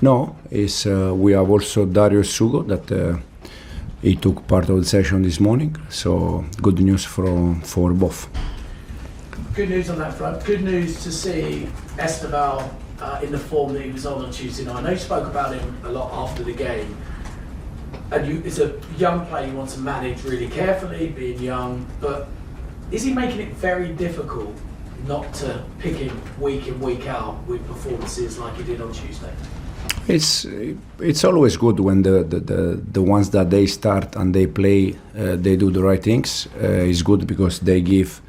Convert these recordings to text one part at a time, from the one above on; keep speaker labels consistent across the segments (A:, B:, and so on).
A: No, we have also Dario Sugo that he took part of the session this morning. So good news for both.
B: Good news on that front. Good news to see Esteval in the form that he was on Tuesday night. I know you spoke about him a lot after the game. And it's a young player you want to manage really carefully, being young, but is he making it very difficult not to pick him week in, week out with performances like he did on Tuesday?
A: It's always good when the ones that they start and they play, they do the right things. It's good because they give,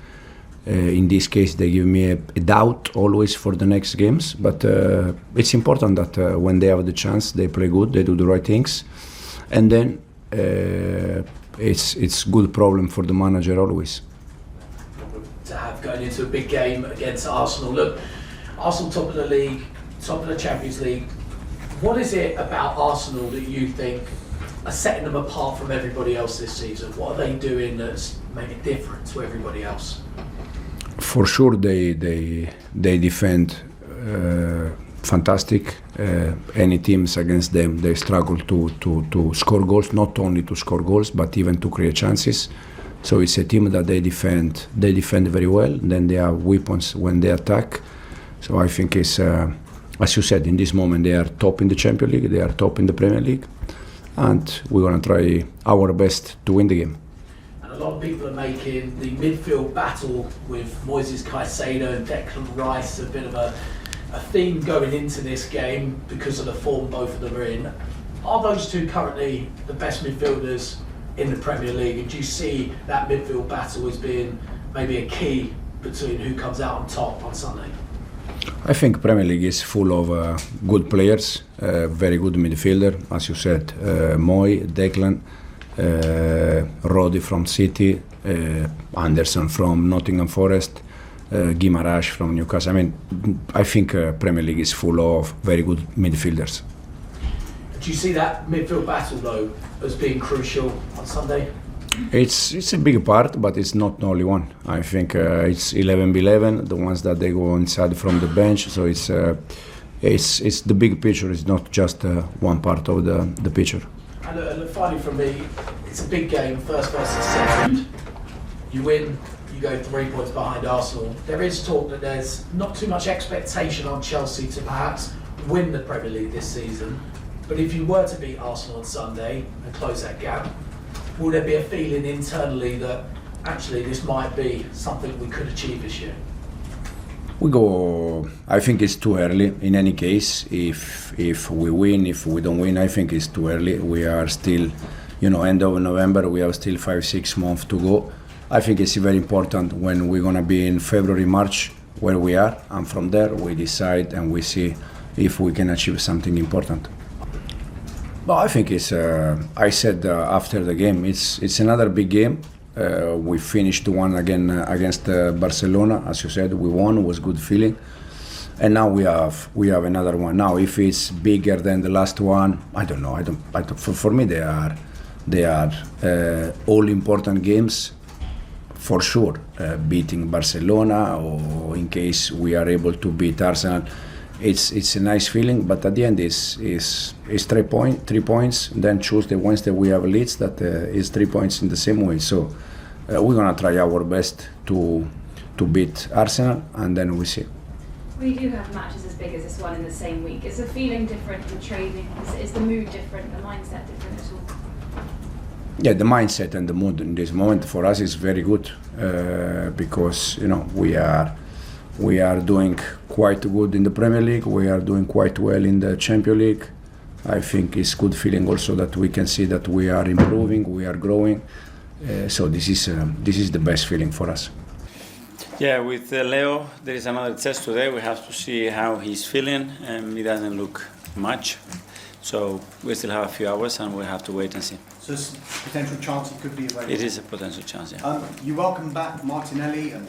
A: in this case, they give me a doubt always for the next games. But it's important that when they have the chance, they play good, they do the right things. And then it's good problem for the manager always.
B: To have going into a big game against Arsenal. Look, Arsenal top of the league, top of the Champions League. What is it about Arsenal that you think are setting them apart from everybody else this season? What are they doing that's made a difference to everybody else?
A: For sure, they defend fantastic. Any teams against them, they struggle to score goals, not only to score goals, but even to create chances. So it's a team that they defend very well. Then they have weapons when they attack. So I think it's, as you said, in this moment they are top in the Champions League, they are top in the Premier League, and we're going to try our best to win the game.
B: And a lot of people are making the midfield battle with Moises Caicedo and Declan Rice a bit of a theme going into this game because of the form both of them are in. Are those two currently the best midfielders in the Premier League? And do you see that midfield battle as being maybe a key between who comes out on top on Sunday?
A: I think Premier League is full of good players, very good midfielder, as you said, Moy, Declan, Roddy from City, Anderson from Nottingham Forest, Guimaraes from Newcastle. I mean, I think Premier League is full of very good midfielders.
B: Do you see that midfield battle though as being crucial on Sunday?
A: It's a big part, but it's not the only one. I think it's 11-11, the ones that they go inside from the bench. So it's the big picture. It's not just one part of the picture.
B: And finally, from me, it's a big game. First versus second. You win, you go 3 points behind Arsenal. There is talk that there's not too much expectation on Chelsea to perhaps win the Premier League this season. But if you were to beat Arsenal on Sunday and close that gap, will there be a feeling internally that actually this might be something we could achieve this year?
A: I think it's too early. In any case, if we win, if we don't win, I think it's too early. We are still, end of November, we have still 5-6 months to go. I think it's very important when we're going to be in February, March, where we are, and from there we decide and we see if we can achieve something important. Well, I think it's. I said after the game, it's another big game. We finished one again against Barcelona, as you said. We won. It was good feeling, and now we have another one. Now, if it's bigger than the last one, I don't know. For me, they are all important games, for sure. Beating Barcelona, or in case we are able to beat Arsenal. It's a nice feeling, but at the end is 3 points. Then Tuesday, Wednesday we have Leeds that is 3 points in the same way. So we're gonna try our best to beat Arsenal, and then we see.
C: When you do have matches as big as this one in the same week, is the feeling different? The training is the mood different? The mindset different at all?
A: Yeah, the mindset and the mood in this moment for us is very good because we are doing quite good in the Premier League. We are doing quite well in the Champions League. I think it's good feeling also that we can see that we are improving, we are growing. So this is the best feeling for us.
D: Yeah, with Leo, there is another test today. We have to see how he's feeling. He doesn't look much. So we still have a few hours and we have to wait and see.
E: So it's a potential chance it could be available?
D: It is a potential chance, yeah.
E: You welcome back Martinelli and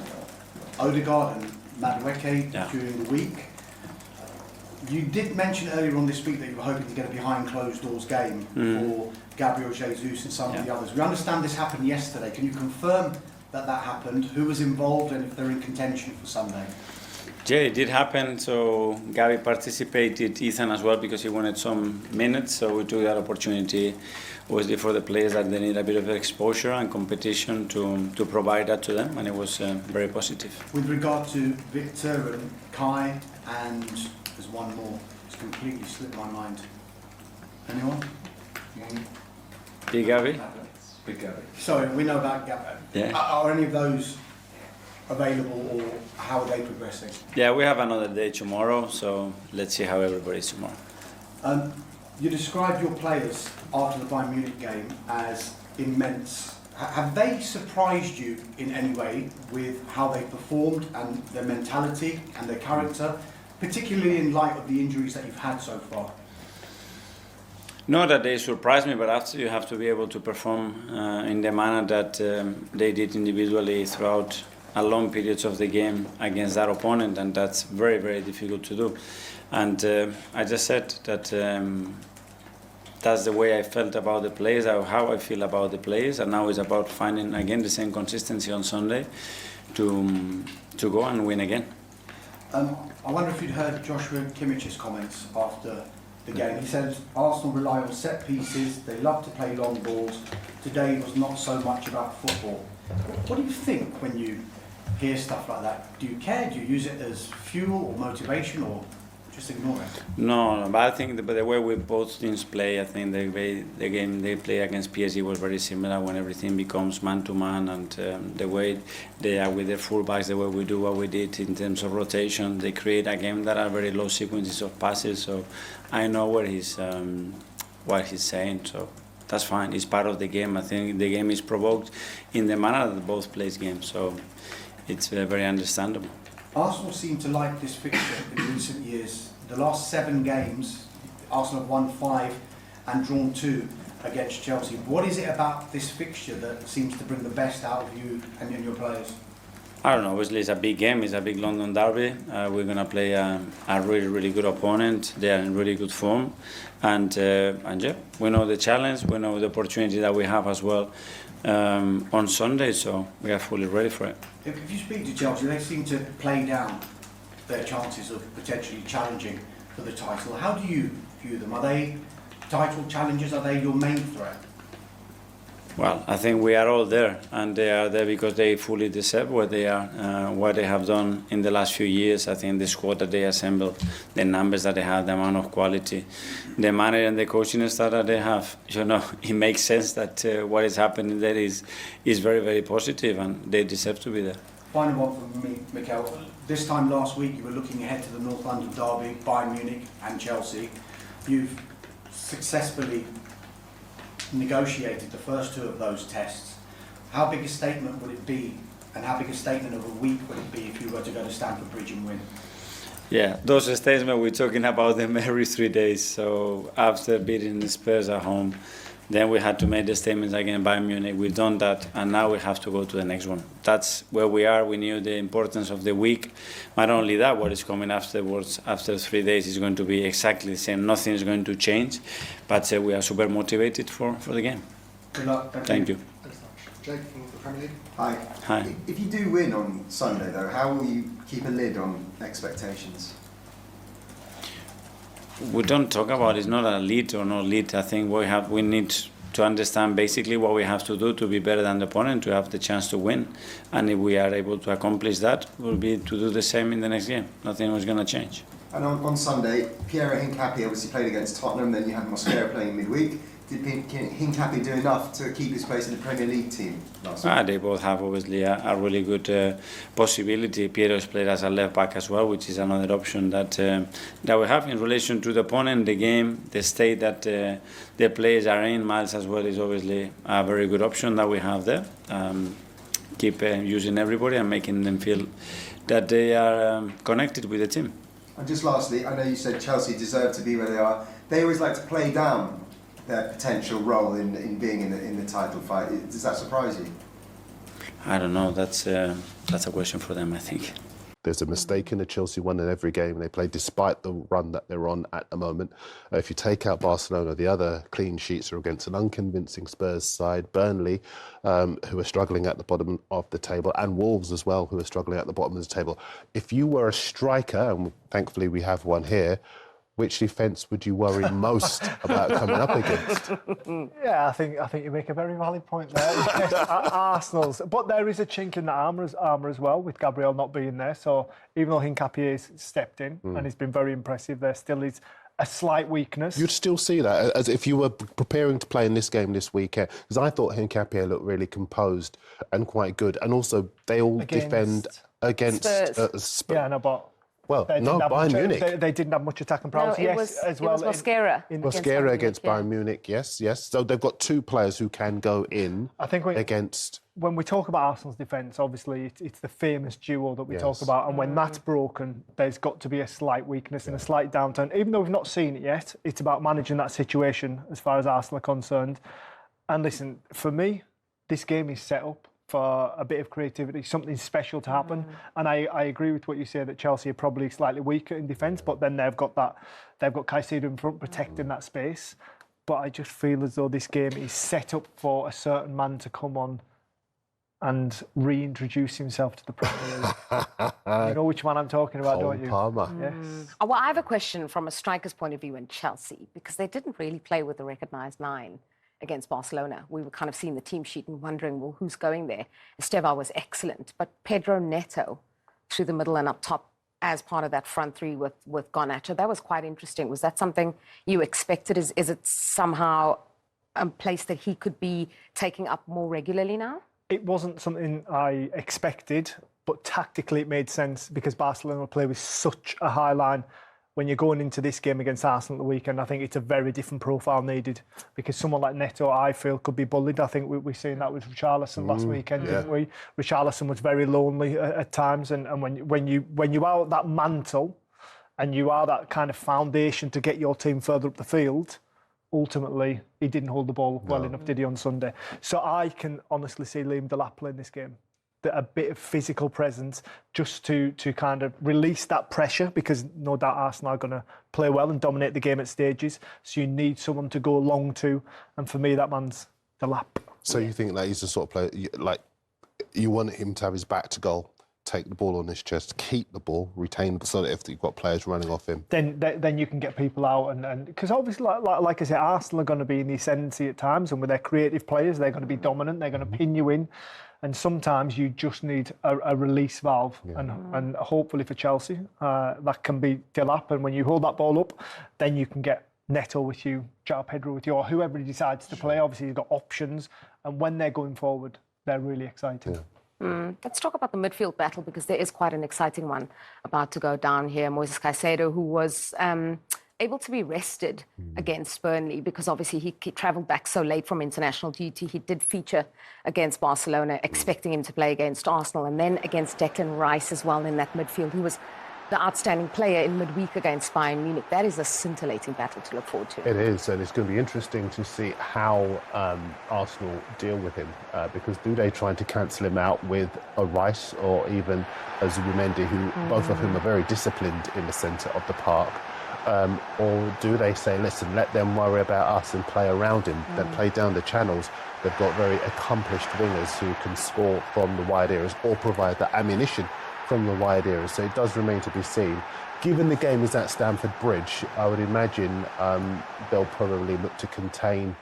E: Odegaard and Madueke during the week. You did mention earlier on this week that you were hoping to get a behind closed doors game for Gabriel Jesus and some of the others. We understand this happened yesterday. Can you confirm that happened? Who was involved and if they're in contention for Sunday?
D: Yeah, it did happen. So Gavi participated, Ethan as well, because he wanted some minutes. So we took that opportunity, obviously, for the players that they need a bit of exposure and competition to provide that to them, and it was very positive.
E: With regard to Victor and Kai, and there's one more, it's completely slipped my mind. Anyone?
D: Big Gavi?
A: Big Gavi.
E: Sorry, we know about Gavi.
D: Yeah.
E: Are any of those available, or how are they progressing?
D: Yeah, we have another day tomorrow, so let's see how everybody is tomorrow.
E: You described your players after the Bayern Munich game as immense. Have they surprised you in any way with how they performed and their mentality and their character, particularly in light of the injuries that you've had so far?
D: Not that they surprised me, but after you have to be able to perform in the manner that they did individually throughout a long periods of the game against that opponent, and that's very, very difficult to do. And I just said that that's the way I felt about the players, how I feel about the players, and now it's about finding again the same consistency on Sunday to go and win again.
E: I wonder if you'd heard Joshua Kimmich's comments after the game. He said Arsenal rely on set pieces, they love to play long balls. Today was not so much about football. What do you think when you hear stuff like that? Do you care? Do you use it as fuel or motivation, or just ignore it?
D: No, but I think the way we both teams play, I think the game they play against PSG was very similar when everything becomes man-to-man, and the way they are with their fullbacks, the way we do what we did in terms of rotation, they create a game that are very low sequences of passes, so I know what he's saying, so that's fine. It's part of the game. I think the game is provoked in the manner that both plays games, so it's very understandable.
E: Arsenal seem to like this fixture in recent years. The last 7 games, Arsenal have won 5 and drawn 2 against Chelsea. What is it about this fixture that seems to bring the best out of you and your players?
D: I don't know, obviously it's a big game, it's a big London derby. We're going to play a really, really good opponent. They are in really good form. And yeah, we know the challenge, we know the opportunity that we have as well on Sunday, so we are fully ready for it.
E: If you speak to Chelsea, they seem to play down their chances of potentially challenging for the title. How do you view them? Are they title challengers? Are they your main threat?
D: Well, I think we are all there, and they are there because they fully deserve what they are, what they have done in the last few years. I think the squad that they assembled, the numbers that they have, the amount of quality, the manner and the coaching staff that they have, you know, it makes sense that what is happening there is very, very positive, and they deserve to be there.
E: Final one from me, Mikel. This time last week, you were looking ahead to the North London derby, Bayern Munich and Chelsea. You've successfully negotiated the first 2 of those tests. How big a statement would it be, and how big a statement of a week would it be if you were to go to Stamford Bridge and win?
D: Yeah, those statements, we're talking about them every 3 days. So after beating the Spurs at home, then we had to make the statements against Bayern Munich. We've done that, and now we have to go to the next one. That's where we are. We knew the importance of the week. Not only that, what is coming afterwards, after 3 days, is going to be exactly the same. Nothing is going to change, but we are super motivated for the game.
E: Good luck.
D: Thank you.
F: Jake from the Premier League.
G: Hi.
D: Hi.
G: If you do win on Sunday, though, how will you keep a lid on expectations?
D: We don't talk about it's not a lead or no lead. I think we need to understand basically what we have to do to be better than the opponent, to have the chance to win. And if we are able to accomplish that, we'll be to do the same in the next game. Nothing was going to change.
G: And on Sunday, Pierre Hincapie obviously played against Tottenham, then you had Mosquera playing midweek. Did Hincapie do enough to keep his place in the Premier League team last week?
D: They both have obviously a really good possibility. Piero is played as a left back as well, which is another option that we have in relation to the opponent, the game, the state that the players are in. Miles as well is obviously a very good option that we have there. Keep using everybody and making them feel that they are connected with the team.
G: And just lastly, I know you said Chelsea deserve to be where they are. They always like to play down their potential role in being in the title fight. Does that surprise you?
D: I don't know. That's a question for them, I think.
H: There's a mistake in the Chelsea one in every game they play, despite the run that they're on at the moment. If you take out Barcelona, the other clean sheets are against an unconvincing Spurs side, Burnley, who are struggling at the bottom of the table, and Wolves as well, who are struggling at the bottom of the table. If you were a striker, and thankfully we have one here, which defence would you worry most about coming up against?
I: Yeah, I think you make a very valid point there. Arsenal's, but there is a chink in the armour as well, with Gabriel not being there. So even though Hincapie's stepped in and he's been very impressive, there still is a slight weakness.
H: You'd still see that as if you were preparing to play in this game this weekend, because I thought Hincapie looked really composed and quite good, and also they all defend against Spurs.
I: Yeah, no, but.
H: Well, no, Bayern Munich.
I: They didn't have much attacking prowess.
J: No,
I: as well.
J: It was Mosquera.
H: Mosquera against Bayern Munich, yes. So they've got two players who can go in against...
I: When we talk about Arsenal's defence, obviously it's the famous duo that we talk about, and when that's broken, there's got to be a slight weakness and a slight downturn. Even though we've not seen it yet, it's about managing that situation as far as Arsenal are concerned. And listen, for me, this game is set up for a bit of creativity, something special to happen. And I agree with what you say that Chelsea are probably slightly weaker in defence, but then they've got Caicedo in front protecting that space. But I just feel as though this game is set up for a certain man to come on and reintroduce himself to the Premier League. You know which one I'm talking about, don't you?
H: Palmer.
I: Yes.
J: Well, I have a question from a striker's point of view in Chelsea, because they didn't really play with the recognised nine against Barcelona. We were kind of seeing the team sheet and wondering, well, who's going there? Esteva was excellent, but Pedro Neto through the middle and up top as part of that front three with Garnacho, that was quite interesting. Was that something you expected? Is it somehow a place that he could be taking up more regularly now?
I: It wasn't something I expected, but tactically it made sense because Barcelona play with such a high line. When you're going into this game against Arsenal at the weekend, I think it's a very different profile needed, because someone like Neto, I feel, could be bullied. I think we've seen that with Richarlison last weekend, didn't we? Richarlison was very lonely at times, and when you are that mantle and you are that kind of foundation to get your team further up the field, ultimately he didn't hold the ball up well enough, did he, on Sunday? So I can honestly see Liam Delap playing this game. A bit of physical presence just to kind of release that pressure, because no doubt Arsenal are going to play well and dominate the game at stages. So you need someone to go long to, and for me that man's Delap.
H: So you think that he's the sort of player, like, you want him to have his back to goal, take the ball on his chest, keep the ball, retain, so that if you've got players running off him,
I: then you can get people out, and because obviously like I said, Arsenal are going to be in the ascendancy at times, and with their creative players they're going to be dominant, they're going to pin you in. And sometimes you just need a release valve, and hopefully for Chelsea, that can be Delap. And when you hold that ball up, then you can get Neto with you, João Pedro with you, or whoever he decides to play. Obviously, he's got options, and when they're going forward, they're really exciting.
J: Let's talk about the midfield battle, because there is quite an exciting one about to go down here. Moises Caicedo, who was able to be rested against Burnley, because obviously he travelled back so late from international duty. He did feature against Barcelona, expecting him to play against Arsenal, and then against Declan Rice as well in that midfield. He was the outstanding player in midweek against Bayern Munich. That is a scintillating battle to look forward to.
H: It is, and it's going to be interesting to see how Arsenal deal with him, because do they try to cancel him out with a Rice or even a Zubimendi, who both of whom are very disciplined in the centre of the park? Or do they say, listen, let them worry about us and play around him, then play down the channels? They've got very accomplished wingers who can score from the wide areas or provide the ammunition from the wide areas. So it does remain to be seen. Given the game is at Stamford Bridge, I would imagine they'll probably look to contain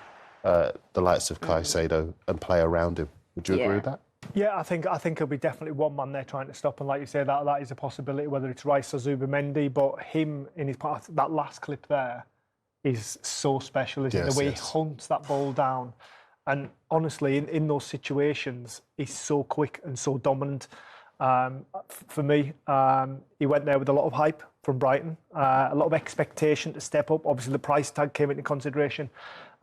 H: the likes of Caicedo and play around him. Would you agree with that?
I: Yeah, I think it'll be definitely one man they're trying to stop, and like you say, that is a possibility, whether it's Rice or Zubimendi. But him in his part, that last clip there is so special, isn't it? The way he hunts that ball down, and honestly, in those situations, he's so quick and so dominant. For me, he went there with a lot of hype from Brighton, a lot of expectation to step up. Obviously, the price tag came into consideration,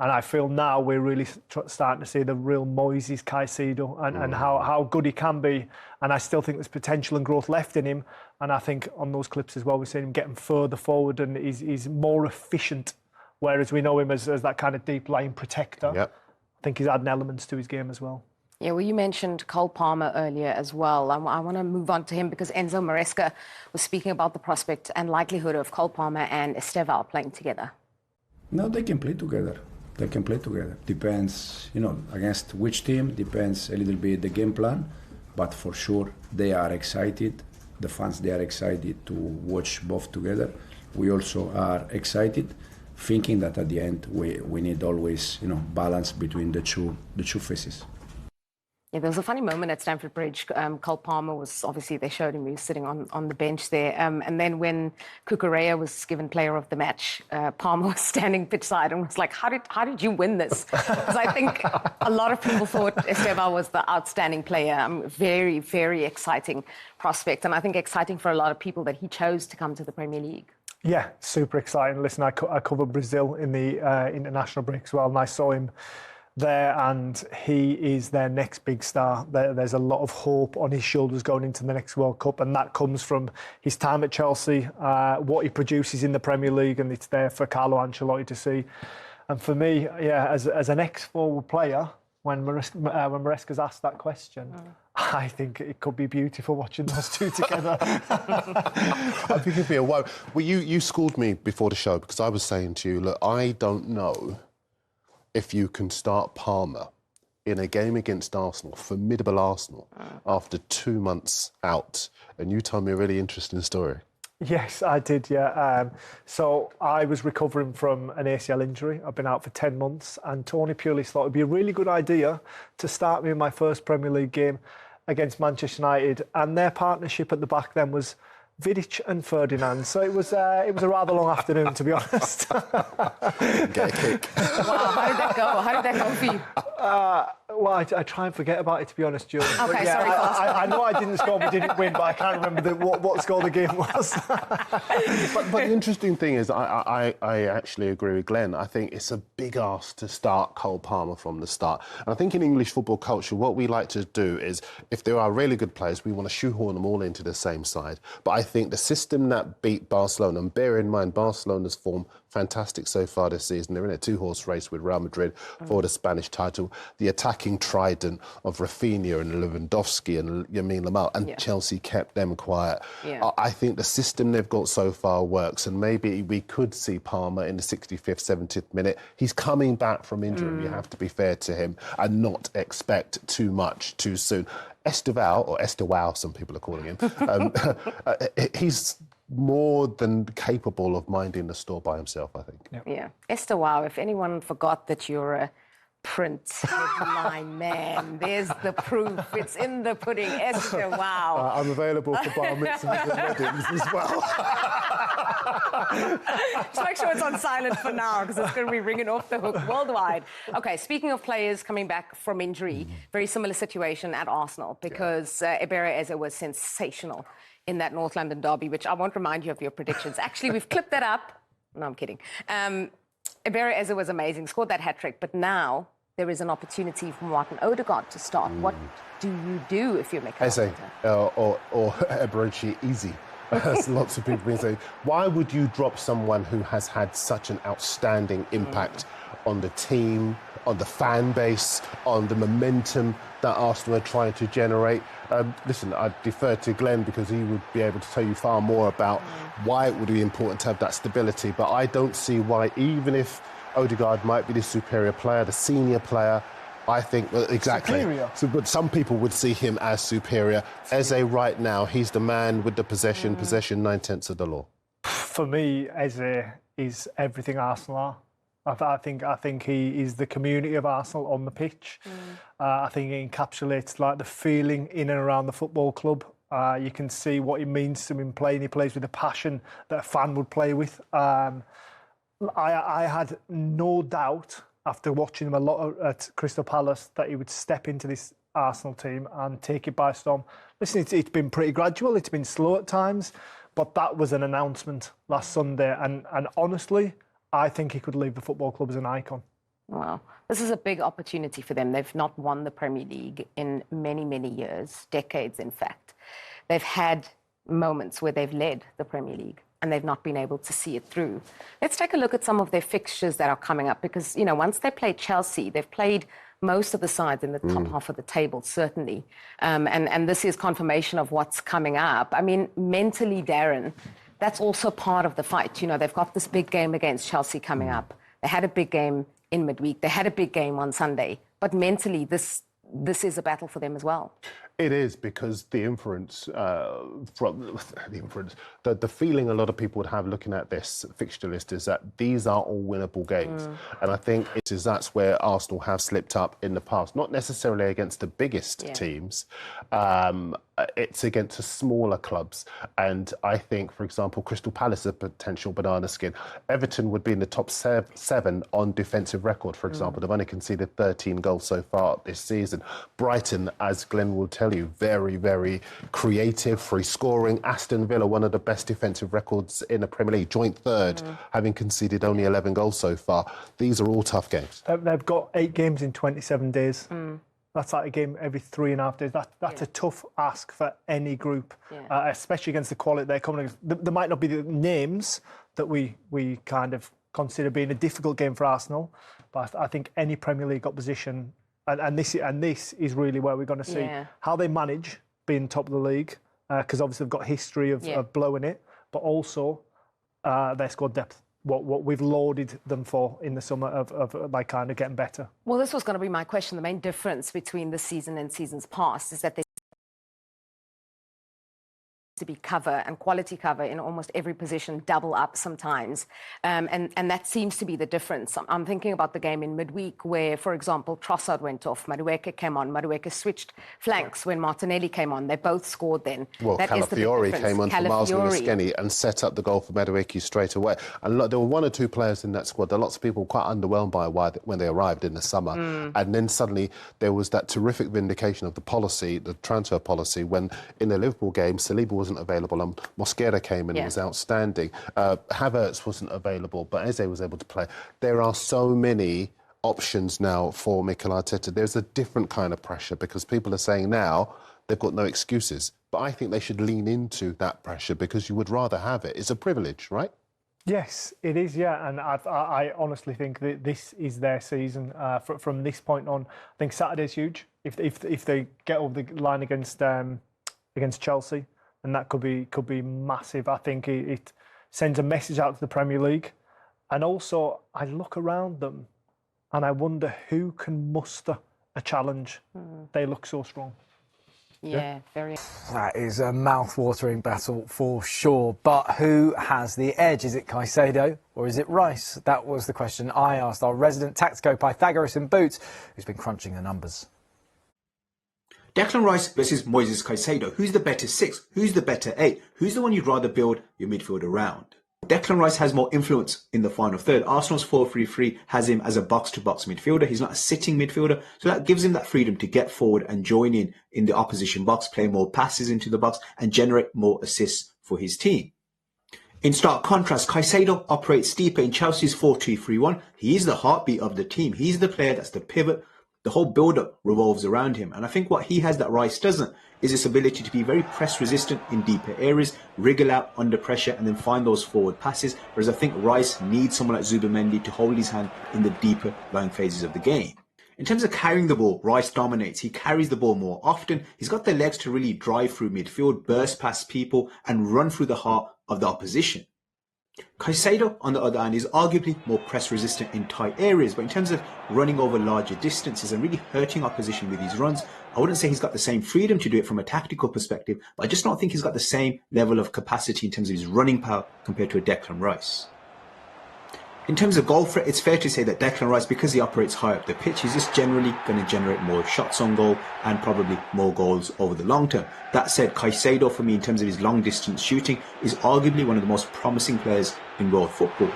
I: and I feel now we're really starting to see the real Moises Caicedo and how good he can be. And I still think there's potential and growth left in him. And I think on those clips as well, we've seen him getting further forward, and he's more efficient, whereas we know him as that kind of deep line protector.
H: Yep.
I: I think he's adding elements to his game as well.
J: Yeah, well, you mentioned Cole Palmer earlier as well. I want to move on to him because Enzo Maresca was speaking about the prospect and likelihood of Cole Palmer and Estevao playing together.
A: No, they can play together. They can play together. Depends, against which team, depends a little bit the game plan. But for sure, they are excited. The fans, they are excited to watch both together. We also are excited, thinking that at the end, we need always, balance between the two faces.
J: Yeah, there was a funny moment at Stamford Bridge. Cole Palmer was, obviously, they showed him, he was sitting on the bench there. And then when Cucurella was given player of the match, Palmer was standing pitch side and was like, how did you win this? Because I think a lot of people thought Estevao was the outstanding player. Very, very exciting prospect. And I think exciting for a lot of people that he chose to come to the Premier League.
I: Yeah, super exciting. Listen, I covered Brazil in the international break as well, and I saw him there, and he is their next big star. There's a lot of hope on his shoulders going into the next World Cup, and that comes from his time at Chelsea, what he produces in the Premier League, and it's there for Carlo Ancelotti to see. And for me, yeah, as an ex-forward player, when Maresca's asked that question, I think it could be beautiful watching those two together.
H: I think it'd be a wow. Well, you schooled me before the show because I was saying to you, look, I don't know if you can start Palmer in a game against Arsenal, formidable Arsenal, after 2 months out. And you told me a really interesting story.
I: Yes, I did, yeah. So I was recovering from an ACL injury. I've been out for 10 months, and Tony Pulis thought it'd be a really good idea to start me in my first Premier League game against Manchester United. And their partnership at the back then was Vidic and Ferdinand. So it was a rather long afternoon, to be honest.
H: Get a kick.
J: Wow, how did that go? How did that go for you?
I: Well, I try and forget about it, to be honest, Julie.
J: Okay,
I: yeah,
J: sorry.
I: I know I didn't score, we didn't win, but I can't remember what score the game was.
H: But the interesting thing is, I actually agree with Glenn. I think it's a big ask to start Cole Palmer from the start. And I think in English football culture, what we like to do is, if there are really good players, we want to shoehorn them all into the same side. But I think the system that beat Barcelona, and bear in mind, Barcelona's form fantastic so far this season. They're in a two-horse race with Real Madrid for the Spanish title. The attacking trident of Rafinha and Lewandowski and Lamine Yamal, and Chelsea kept them quiet.
J: Yeah.
H: I think the system they've got so far works, and maybe we could see Palmer in the 65th, 70th minute. He's coming back from injury. You have to be fair to him and not expect too much too soon. Estevao, or Estevao, some people are calling him, he's more than capable of minding the store by himself, I think.
J: Yeah. Estevao, if anyone forgot that you're a print headline man, there's the proof. It's in the pudding. Estevao.
H: I'm available for bar mitzvahs and weddings as well.
J: Just make sure it's on silent for now, because it's going to be ringing off the hook worldwide. Okay, speaking of players coming back from injury, very similar situation at Arsenal, because Eberechi Eze was sensational in that North London derby, which I won't remind you of your predictions. Actually, we've clipped that up. No, I'm kidding. Eberechi Eze was amazing, scored that hat-trick, but now there is an opportunity for Martin Odegaard to start. What do you do if you're Mikel
H: Eze or Eberechi easy, as lots of people been saying. Why would you drop someone who has had such an outstanding impact on the team, on the fan base, on the momentum that Arsenal are trying to generate? Listen, I'd defer to Glenn because he would be able to tell you far more about why it would be important to have that stability. But I don't see why, even if Odegaard might be the superior player, the senior player, I think, well, exactly.
I: Superior.
H: So, but some people would see him as superior. Eze right now, he's the man with the possession, 9/10 of the law.
I: For me, Eze is everything Arsenal are. I think he is the community of Arsenal on the pitch. I think he encapsulates like the feeling in and around the football club. You can see what it means to him playing. He plays with a passion that a fan would play with. I had no doubt after watching him a lot at Crystal Palace that he would step into this Arsenal team and take it by storm. Listen, it's been pretty gradual. It's been slow at times, but that was an announcement last Sunday. And honestly, I think he could leave the football club as an icon.
J: Wow. This is a big opportunity for them. They've not won the Premier League in many, many years, decades, in fact. They've had moments where they've led the Premier League and they've not been able to see it through. Let's take a look at some of their fixtures that are coming up, because, you know, once they play Chelsea, they've played most of the sides in the top half of the table, certainly. And this is confirmation of what's coming up. I mean, mentally, Darren, that's also part of the fight. You know, they've got this big game against Chelsea coming up. They had a big game in midweek. They had a big game on Sunday. But mentally, this is a battle for them as well.
H: It is, because the inference the feeling a lot of people would have looking at this fixture list is that these are all winnable games. And I think that's where Arsenal have slipped up in the past, not necessarily against the biggest teams. It's against the smaller clubs. And I think, for example, Crystal Palace is a potential banana skin. Everton would be in the top 7 on defensive record, for example. They've only conceded 13 goals so far this season. Brighton, as Glenn will tell you, very, very creative, free scoring. Aston Villa, one of the best defensive records in the Premier League, joint third, having conceded only 11 goals so far. These are all tough games.
I: They've got 8 games in 27 days. That's like a game every 3.5 days. That's a tough ask for any group, especially against the quality they're coming against. There might not be the names that we kind of consider being a difficult game for Arsenal, but I think any Premier League opposition, and this is really where we're going to see how they manage being top of the league, because obviously they've got history of blowing it, but also their squad depth. What we've lauded them for in the summer of like kind of getting better.
J: Well, this was going to be my question. The main difference between this season and seasons past is that they to be cover and quality cover in almost every position, double up sometimes. And that seems to be the difference. I'm thinking about the game in midweek where, for example, Trossard went off, Madueke came on, Madueke switched flanks when Martinelli came on. They both scored then.
H: Well, Calafiori came on for Miles Skinny and set up the goal for Madueke straight away. And look, there were 1 or 2 players in that squad that lots of people were quite underwhelmed by when they arrived in the summer. And then suddenly there was that terrific vindication of the policy, the transfer policy, when in the Liverpool game, Saliba wasn't available and Mosquera came in and was outstanding. Havertz wasn't available, but Eze was able to play. There are so many options now for Mikel Arteta. There's a different kind of pressure because people are saying now they've got no excuses. But I think they should lean into that pressure because you would rather have it. It's a privilege, right?
I: Yes, it is, yeah. And I honestly think that this is their season from this point on. I think Saturday's huge. If they get over the line against Chelsea, and that could be massive. I think it sends a message out to the Premier League. And also, I look around them and I wonder who can muster a challenge. They look so strong.
J: Yeah, very.
K: That is a mouth-watering battle for sure. But who has the edge? Is it Caicedo or is it Rice? That was the question I asked our resident Tactico Pythagoras in Boots, who's been crunching the numbers.
L: Declan Rice versus Moises Caicedo. Who's the better 6? Who's the better 8? Who's the one you'd rather build your midfield around? Declan Rice has more influence in the final third. Arsenal's 4-3-3 has him as a box-to-box midfielder. He's not a sitting midfielder, so that gives him that freedom to get forward and join in the opposition box, play more passes into the box and generate more assists for his team. In stark contrast, Caicedo operates deeper in Chelsea's 4-2-3-1. He is the heartbeat of the team. He's the player that's the pivot. The whole build-up revolves around him. And I think what he has that Rice doesn't is this ability to be very press-resistant in deeper areas, wriggle out under pressure and then find those forward passes. Whereas I think Rice needs someone like Zubimendi to hold his hand in the deeper lying phases of the game. In terms of carrying the ball, Rice dominates. He carries the ball more often. He's got the legs to really drive through midfield, burst past people and run through the heart of the opposition. Caicedo, on the other hand, is arguably more press-resistant in tight areas, but in terms of running over larger distances and really hurting opposition with his runs, I wouldn't say he's got the same freedom to do it from a tactical perspective, but I just don't think he's got the same level of capacity in terms of his running power compared to a Declan Rice. In terms of goal threat, it's fair to say that Declan Rice, because he operates high up the pitch, he's just generally going to generate more shots on goal and probably more goals over the long term. That said, Caicedo, for me, in terms of his long distance shooting, is arguably one of the most promising players in world football.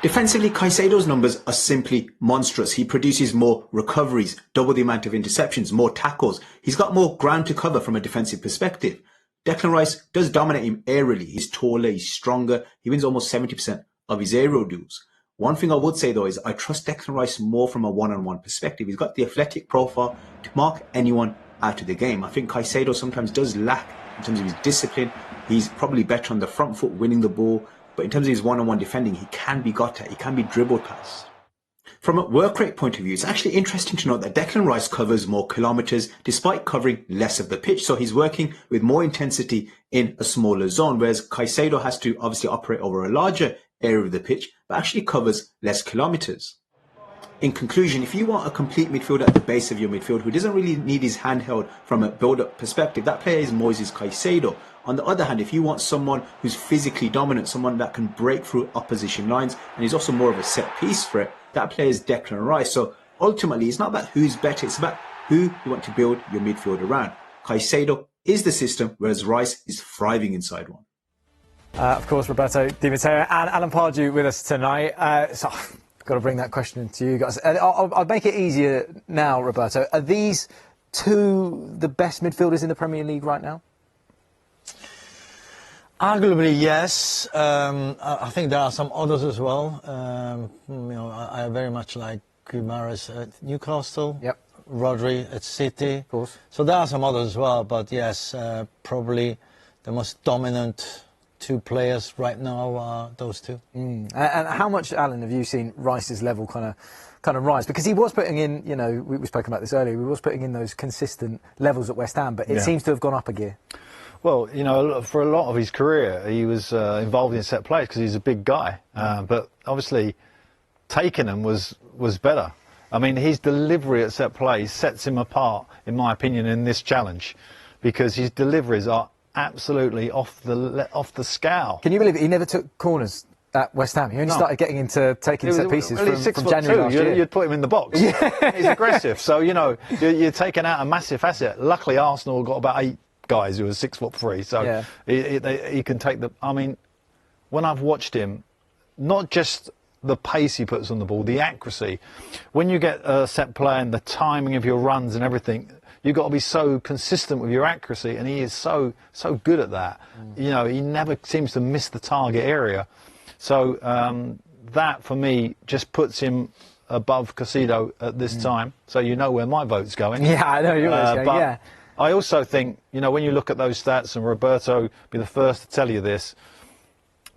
L: Defensively, Caicedo's numbers are simply monstrous. He produces more recoveries, double the amount of interceptions, more tackles. He's got more ground to cover from a defensive perspective. Declan Rice does dominate him aerially. He's taller, he's stronger. He wins almost 70% of his aerial duels. One thing I would say though is I trust Declan Rice more from a one-on-one perspective. He's got the athletic profile to mark anyone out of the game. I think Caicedo sometimes does lack in terms of his discipline He's probably better on the front foot, winning the ball. But in terms of his one-on-one defending, he can be got at. He can be dribbled past. From a work rate point of view, it's actually interesting to note that Declan Rice covers more kilometres despite covering less of the pitch. So he's working with more intensity in a smaller zone, whereas Caicedo has to obviously operate over a larger area of the pitch, but actually covers less kilometres. In conclusion, if you want a complete midfielder at the base of your midfield who doesn't really need his hand held from a build-up perspective, that player is Moises Caicedo. On the other hand, if you want someone who's physically dominant, someone that can break through opposition lines, and he's also more of a set-piece threat, that player is Declan Rice. So ultimately, it's not about who's better, it's about who you want to build your midfield around. Caicedo is the system, whereas Rice is thriving inside one.
K: Of course, Roberto Di Matteo and Alan Pardew with us tonight. So I've got to bring that question to you guys. I'll make it easier now, Roberto. Are these two the best midfielders in the Premier League right now?
M: Arguably, yes. I think there are some others as well. I very much like Guimaraes at Newcastle.
K: Yep.
M: Rodri at City.
K: Of course.
M: So there are some others as well. But yes, probably the most dominant two players right now are those two.
K: And how much, Alan, have you seen Rice's level kind of rise? Because he was putting in, we spoke about this earlier, he was putting in those consistent levels at West Ham, but it seems to have gone up a gear.
N: Well, for a lot of his career, he was involved in set plays because he's a big guy. But obviously, taking them was better. I mean, his delivery at set plays sets him apart, in my opinion, in this challenge, because his deliveries are absolutely off the scale.
K: Can you believe it? He never took corners at West Ham. He only started getting into taking set pieces from January last year.
N: You'd put him in the box. Yeah. He's aggressive. So, you're taking out a massive asset. Luckily, Arsenal got about 8 guys who are 6'3", so he can take the. I mean, when I've watched him, not just the pace he puts on the ball, the accuracy. When you get a set play and the timing of your runs and everything, you've got to be so consistent with your accuracy, and he is so good at that. He never seems to miss the target area. So that for me just puts him above Caicedo at this time. So you know where my vote's going.
K: Yeah, I know yours going. Yeah.
N: I also think, when you look at those stats, and Roberto will be the first to tell you this,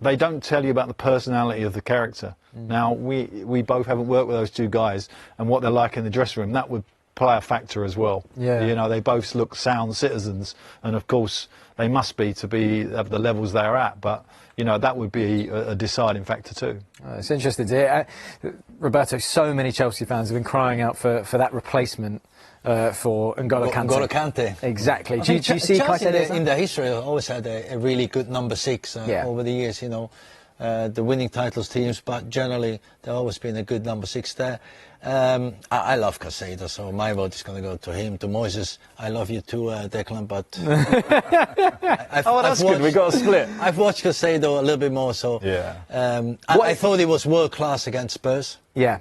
N: they don't tell you about the personality of the character. Now, we both haven't worked with those two guys, and what they're like in the dressing room, that would play a factor as well.
K: Yeah.
N: They both look sound citizens, and of course they must be to be at the levels they're at, but that would be a deciding factor too.
K: It's interesting to hear. Roberto, so many Chelsea fans have been crying out for that replacement for N'Golo Kante.
M: N'Golo Kante.
K: Exactly. Do you see
M: Chelsea
K: Caicedo
M: in the history always had a really good number 6 over the years, the winning titles teams, but generally there's always been a good number 6 there. I love Caicedo, so my vote is going to go to him. To Moises, I love you too, Declan, but
N: that's good. We got a split.
M: I've watched Caicedo a little bit more, so I thought he was world class against Spurs.
K: Yeah,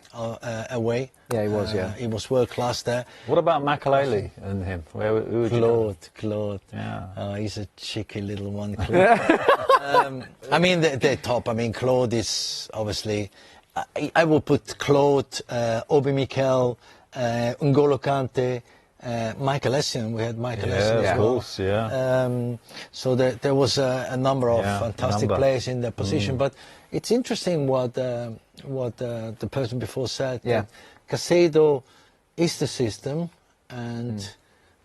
M: away.
K: Yeah, he was.
M: He was world class there.
N: What about Mikel and him? Who would you
M: Claude.
N: Yeah.
M: He's a cheeky little one, Claude. I mean, they're top. I mean, Claude is obviously. I will put Claude, Obi Mikel, N'Golo Kante, Michael Essien. We had Michael Essien as well.
N: Of course, yeah.
M: So there was a number of fantastic players in their position. But it's interesting what the person before said.
K: Yeah.
M: Caicedo is the system, and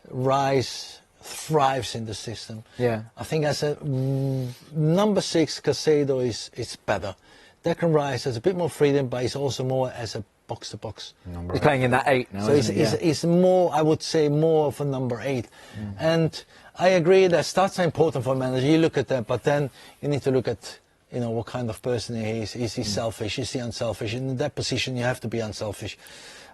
M: Rice thrives in the system.
K: Yeah.
M: I think as a number 6, Caicedo is better. Declan Rice has a bit more freedom, but he's also more as a box-to-box.
K: He's playing in that 8 now,
M: so he's more, I would say, more of a number 8. And I agree that stats are important for a manager. You look at that, but then you need to look at, what kind of person he is. Is he selfish? Is he unselfish? In that position, you have to be unselfish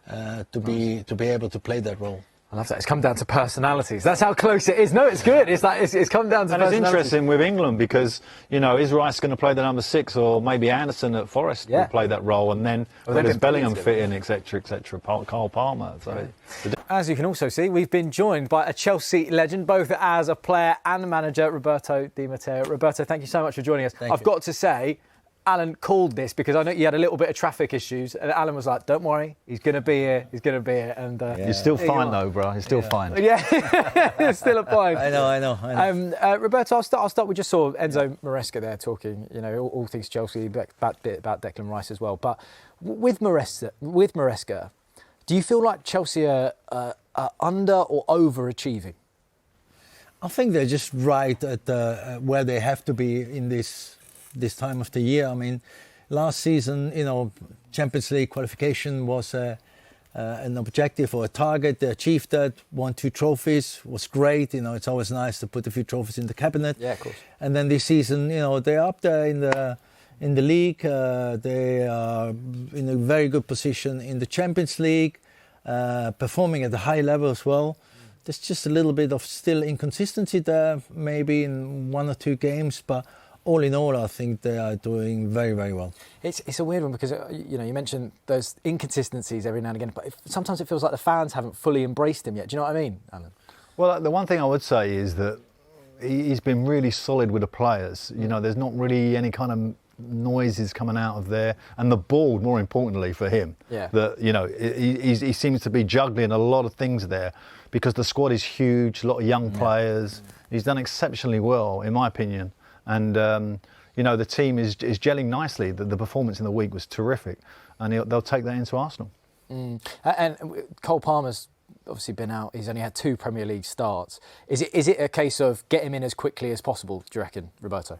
M: to be able to play that role.
K: I love that. It's come down to personalities. That's how close it is. No, it's good. It's come down to personalities.
N: And it's interesting with England because, is Rice going to play the number 6, or maybe Anderson at Forest will play that role, and then does Bellingham fit in, etc., Carl Palmer. So.
K: As you can also see, we've been joined by a Chelsea legend, both as a player and manager, Roberto Di Matteo. Roberto, thank you so much for joining us. I've got to say, Alan called this because I know you had a little bit of traffic issues, and Alan was like, "Don't worry, he's going to be here. He's going to be here." And
N: you're still fine though, bro. You're still fine.
K: Yeah, it's still a fine.
M: I know.
K: Roberto, I'll start. We just saw Enzo Maresca there talking, all things Chelsea, about Declan Rice as well. But with Maresca, do you feel like Chelsea are under or overachieving?
M: I think they're just right at where they have to be in this time of the year. I mean, last season, Champions League qualification was an objective or a target. They achieved that, won 2 trophies, was great. It's always nice to put a few trophies in the cabinet.
K: Yeah, of course.
M: And then this season, they're up there in the league. They are in a very good position in the Champions League, performing at a high level as well. There's just a little bit of still inconsistency there, maybe in 1 or 2 games, but all in all, I think they are doing very, very well.
K: It's a weird one because you mentioned those inconsistencies every now and again, but sometimes it feels like the fans haven't fully embraced him yet. Do you know what I mean, Alan?
N: Well, the one thing I would say is that he's been really solid with the players. There's not really any kind of noises coming out of there, and the ball, more importantly for him.
K: Yeah.
N: That he seems to be juggling a lot of things there because the squad is huge, a lot of young players. He's done exceptionally well, in my opinion. And, the team is gelling nicely. The performance in the week was terrific. And they'll take that into Arsenal.
K: And Cole Palmer's obviously been out. He's only had 2 Premier League starts. Is it a case of get him in as quickly as possible, do you reckon, Roberto?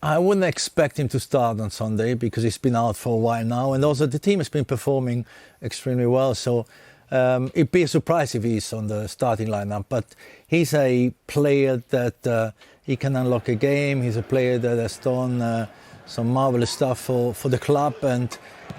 M: I wouldn't expect him to start on Sunday because he's been out for a while now. And also the team has been performing extremely well. So it'd be a surprise if he's on the starting lineup. But he's a player that... he can unlock a game. He's a player that has done some marvellous stuff for the club, and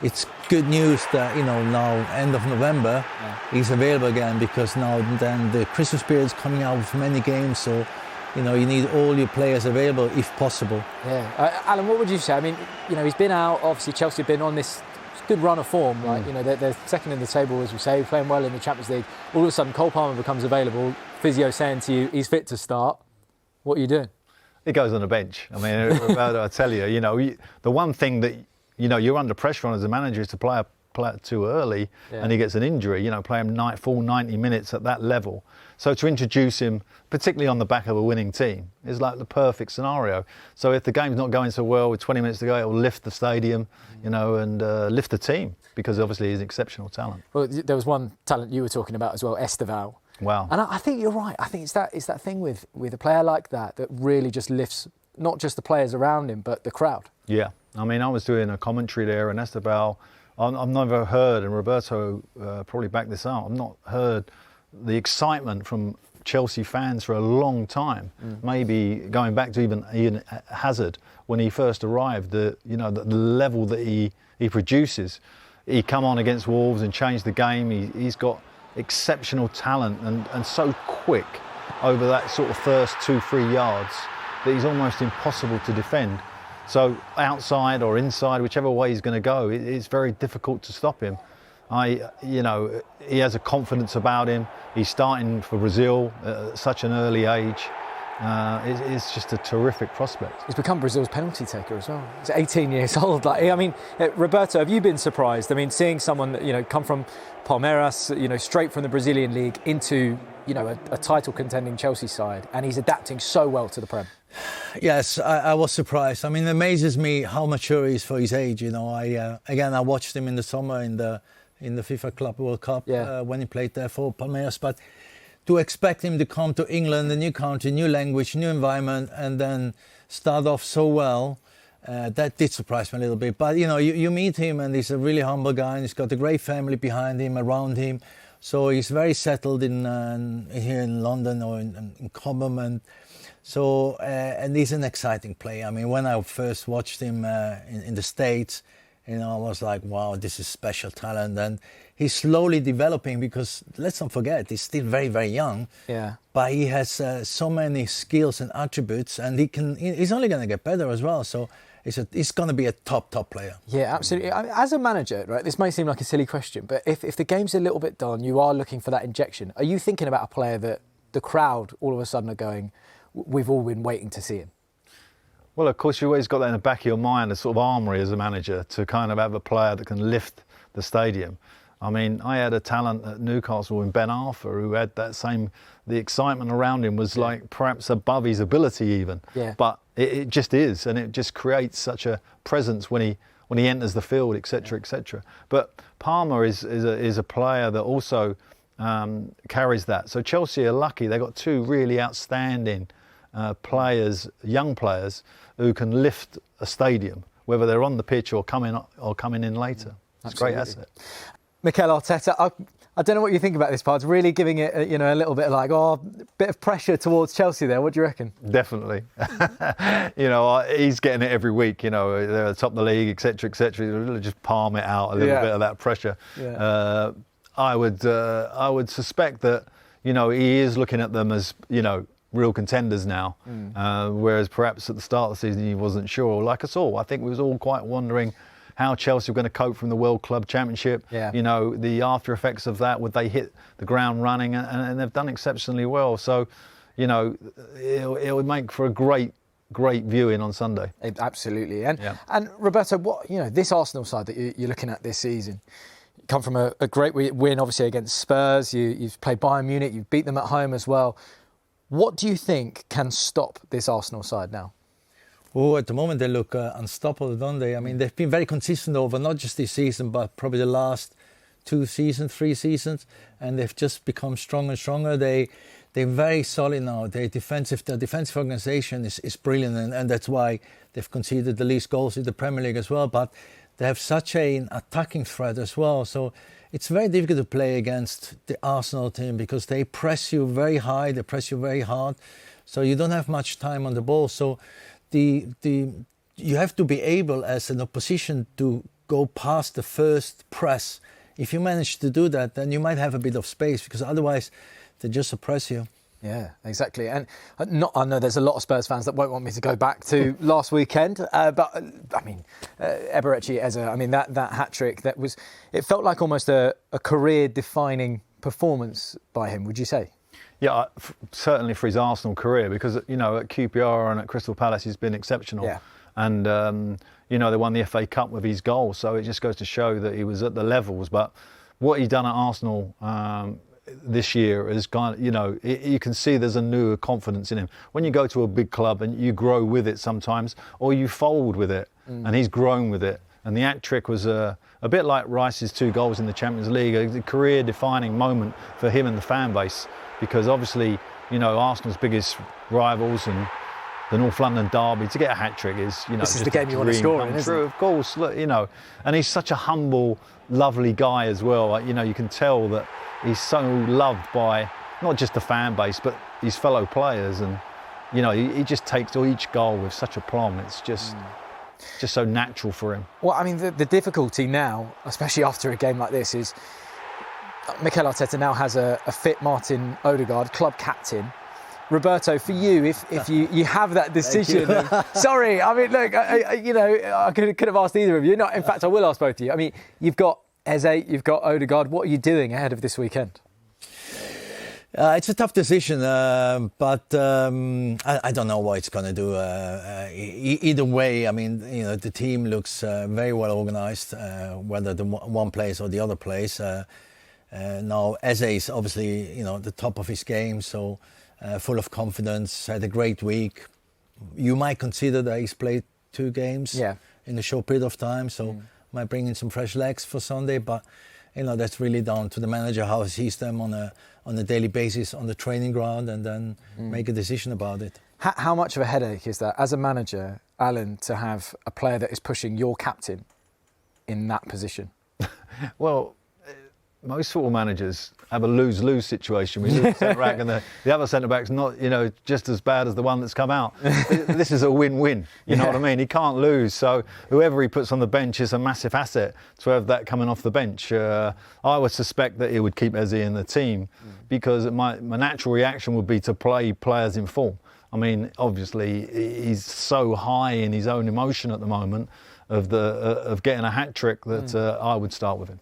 M: it's good news that now end of November he's available again, because now then the Christmas period is coming out with many games, so you need all your players available if possible.
K: Yeah, Alan, what would you say? I mean, he's been out. Obviously, Chelsea have been on this good run of form. Like they're second in the table, as we say, playing well in the Champions League. All of a sudden, Cole Palmer becomes available. Physio saying to you, he's fit to start. What are you doing?
N: He goes on the bench. I mean, Roberto, I tell you, the one thing that, you're under pressure on as a manager is to play a player too early and he gets an injury, play him full 90 minutes at that level. So to introduce him, particularly on the back of a winning team, is like the perfect scenario. So if the game's not going so well with 20 minutes to go, it will lift the stadium, and lift the team, because obviously he's an exceptional talent.
K: Well, there was one talent you were talking about as well, Esteval.
N: Wow.
K: And I think you're right. I think it's that thing with a player like that really just lifts not just the players around him, but the crowd.
N: Yeah. I mean, I was doing a commentary there, and Esteval, I've never heard, and Roberto probably backed this up, I've not heard the excitement from Chelsea fans for a long time. Maybe going back to even Ian Hazard when he first arrived, the level that he produces. He come on against Wolves and changed the game. He's got exceptional talent and so quick over that sort of first 2-3 yards that he's almost impossible to defend. So outside or inside, whichever way he's going to go, it's very difficult to stop him. He has a confidence about him. He's starting for Brazil at such an early age. It's just a terrific prospect.
K: He's become Brazil's penalty taker as well. He's 18 years old. Roberto, have you been surprised? I mean, seeing someone come from Palmeiras, straight from the Brazilian league into a title contending Chelsea side, and he's adapting so well to the Prem.
M: Yes, I was surprised. I mean, it amazes me how mature he is for his age. I watched him in the summer in the FIFA Club World Cup when he played there for Palmeiras, but to expect him to come to England, a new country, new language, new environment, and then start off so well, that did surprise me a little bit. But, you meet him and he's a really humble guy, and he's got a great family behind him, around him. So he's very settled here in London or in Cobham. And so, and he's an exciting player. I mean, when I first watched him in the States, I was like, wow, this is special talent. And he's slowly developing, because let's not forget, he's still very, very young.
K: Yeah.
M: But he has so many skills and attributes, and he's only going to get better as well. So he's going to be a top player.
K: Yeah, absolutely. As a manager, right, this may seem like a silly question, but if the game's a little bit dull and you are looking for that injection, are you thinking about a player that the crowd all of a sudden are going, we've all been waiting to see him?
N: Well, of course, you always got that in the back of your mind, a sort of armoury as a manager, to kind of have a player that can lift the stadium. I mean, I had a talent at Newcastle in Ben Arthur who had that same, the excitement around him was like perhaps above his ability even.
K: Yeah.
N: But it just is, and it just creates such a presence when he enters the field, etc., etc. But Palmer is a player that also carries that. So Chelsea are lucky; they got two really outstanding players, young players, who can lift a stadium, whether they're on the pitch or coming in later. It's a great asset.
K: Mikel Arteta, I don't know what you think about this part. It's really giving it, a little bit like, bit of pressure towards Chelsea there. What do you reckon?
N: Definitely. He's getting it every week. They're at the top of the league, etc., etc. He'll just palm it out a little bit of that pressure.
K: Yeah.
N: I would suspect that, he is looking at them as, real contenders now, whereas perhaps at the start of the season he wasn't sure. Like us all, I think we was all quite wondering how Chelsea were going to cope from the World Club Championship.
K: Yeah.
N: The after effects of that, would they hit the ground running? And they've done exceptionally well. So, it would make for a great viewing on Sunday.
K: Absolutely. And Roberto, this Arsenal side that you're looking at this season, you come from a great win, obviously, against Spurs. You've played Bayern Munich. You've beat them at home as well. What do you think can stop this Arsenal side now?
M: Oh, at the moment they look unstoppable, don't they? I mean, they've been very consistent over not just this season, but probably the last 2 seasons, 3 seasons, and they've just become stronger and stronger. They're very solid now. Their defensive organisation is brilliant, and that's why they've conceded the least goals in the Premier League as well. But they have such an attacking threat as well. So it's very difficult to play against the Arsenal team because they press you very high, they press you very hard, so you don't have much time on the ball. So you have to be able as an opposition to go past the first press. If you manage to do that, then you might have a bit of space, because otherwise they just suppress you.
K: Yeah, exactly. And I know there's a lot of Spurs fans that won't want me to go back to last weekend, but I mean, Eberechi Eze, that hat-trick, it felt like almost a career-defining performance by him, would you say?
N: Yeah, certainly for his Arsenal career, because, at QPR and at Crystal Palace he's been exceptional. Yeah. And, they won the FA Cup with his goal, so it just goes to show that he was at the levels. But what he's done at Arsenal this year is you can see there's a new confidence in him. When you go to a big club and you grow with it sometimes, or you fold with it, and he's grown with it. And the hat-trick was a bit like Rice's 2 goals in the Champions League, a career-defining moment for him and the fan base. Because obviously, Arsenal's biggest rivals and the North London derby, to get a hat-trick is,
K: this is the game you want to score in, isn't it?
N: Of course, look, and he's such a humble, lovely guy as well. You can tell that he's so loved by not just the fan base, but his fellow players. And, he just takes each goal with such aplomb. It's just so natural for him.
K: Well, I mean, the difficulty now, especially after a game like this, is Mikel Arteta now has a fit Martin Odegaard, club captain. Roberto, for you, if you have that decision, sorry, I mean, look, I could have asked either of you. In fact, I will ask both of you. I mean, you've got Eze, you've got Odegaard. What are you doing ahead of this weekend?
M: It's a tough decision, but I don't know what it's going to do. Either way, I mean, the team looks very well organised, whether the one place or the other place. Now, Eze is obviously, the top of his game, so full of confidence, had a great week. You might consider that he's played 2 games in a short period of time, so might bring in some fresh legs for Sunday. But that's really down to the manager, how he sees them on a daily basis on the training ground, and then make a decision about it.
K: How much of a headache is that, as a manager, Alan, to have a player that is pushing your captain in that position?
N: Well, most football managers have a lose-lose situation. We lose the centre-back and the other centre-back's not, just as bad as the one that's come out. This is a win-win, you know what I mean? He can't lose, so whoever he puts on the bench is a massive asset to have that coming off the bench. I would suspect that he would keep Eze in the team because my natural reaction would be to play players in form. I mean, obviously, he's so high in his own emotion at the moment of getting a hat-trick that I would start with him.